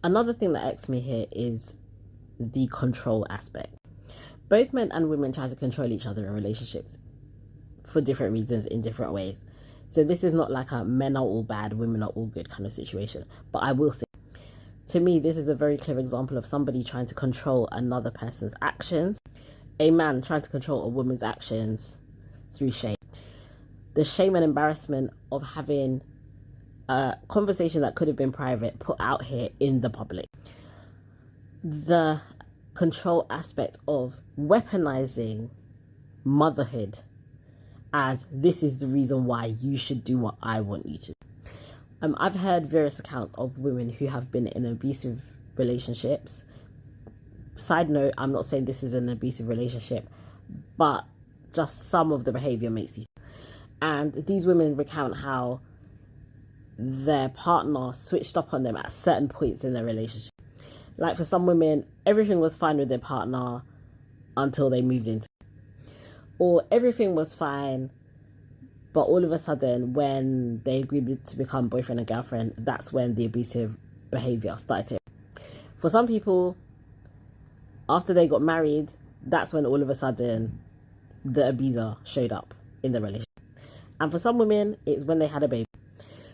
Another thing that irks me here is the control aspect. Both men and women try to control each other in relationships for different reasons in different ways. So this is not like a men are all bad, women are all good kind of situation. But I will say, to me, this is a very clear example of somebody trying to control another person's actions. A man trying to control a woman's actions through shame. The shame and embarrassment of having a conversation that could have been private put out here in the public. The control aspect of weaponizing motherhood as this is the reason why you should do what I want you to. I've heard various accounts of women who have been in abusive relationships. Side note, I'm not saying this is an abusive relationship, but just some of the behaviour makes you. And these women recount how their partner switched up on them at certain points in their relationship. Like for some women, everything was fine with their partner until they moved into it. Or everything was fine, but all of a sudden when they agreed to become boyfriend and girlfriend, that's when the abusive behaviour started. For some people, after they got married, that's when all of a sudden the abuser showed up in the relationship. And for some women, it's when they had a baby.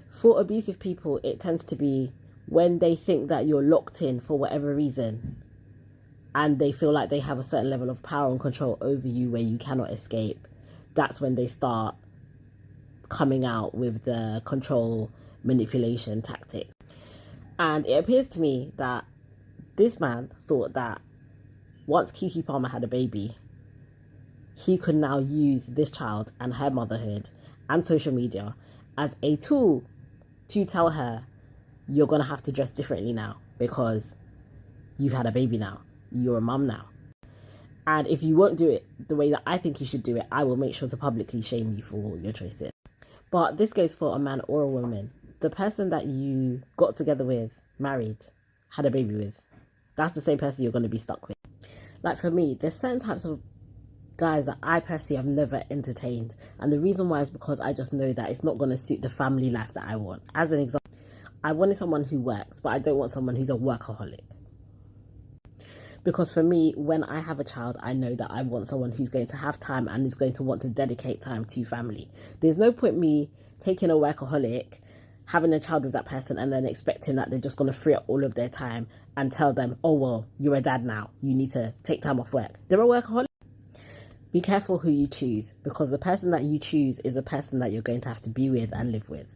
For abusive people, it tends to be when they think that you're locked in for whatever reason and they feel like they have a certain level of power and control over you where you cannot escape. That's when they start coming out with the control manipulation tactic. And it appears to me that this man thought that once Keke Palmer had a baby, he could now use this child and her motherhood and social media as a tool to tell her, you're going to have to dress differently now because you've had a baby now. You're a mum now. And if you won't do it the way that I think you should do it, I will make sure to publicly shame you for your choices. But this goes for a man or a woman. The person that you got together with, married, had a baby with, that's the same person you're going to be stuck with. Like for me, there's certain types of guys that I personally have never entertained. And the reason why is because I just know that it's not going to suit the family life that I want. As an example, I wanted someone who works, but I don't want someone who's a workaholic. Because for me, when I have a child, I know that I want someone who's going to have time and is going to want to dedicate time to family. There's no point me taking a workaholic, having a child with that person, and then expecting that they're just going to free up all of their time and tell them, oh, well, you're a dad now. You need to take time off work. They're a workaholic. Be careful who you choose, because the person that you choose is the person that you're going to have to be with and live with.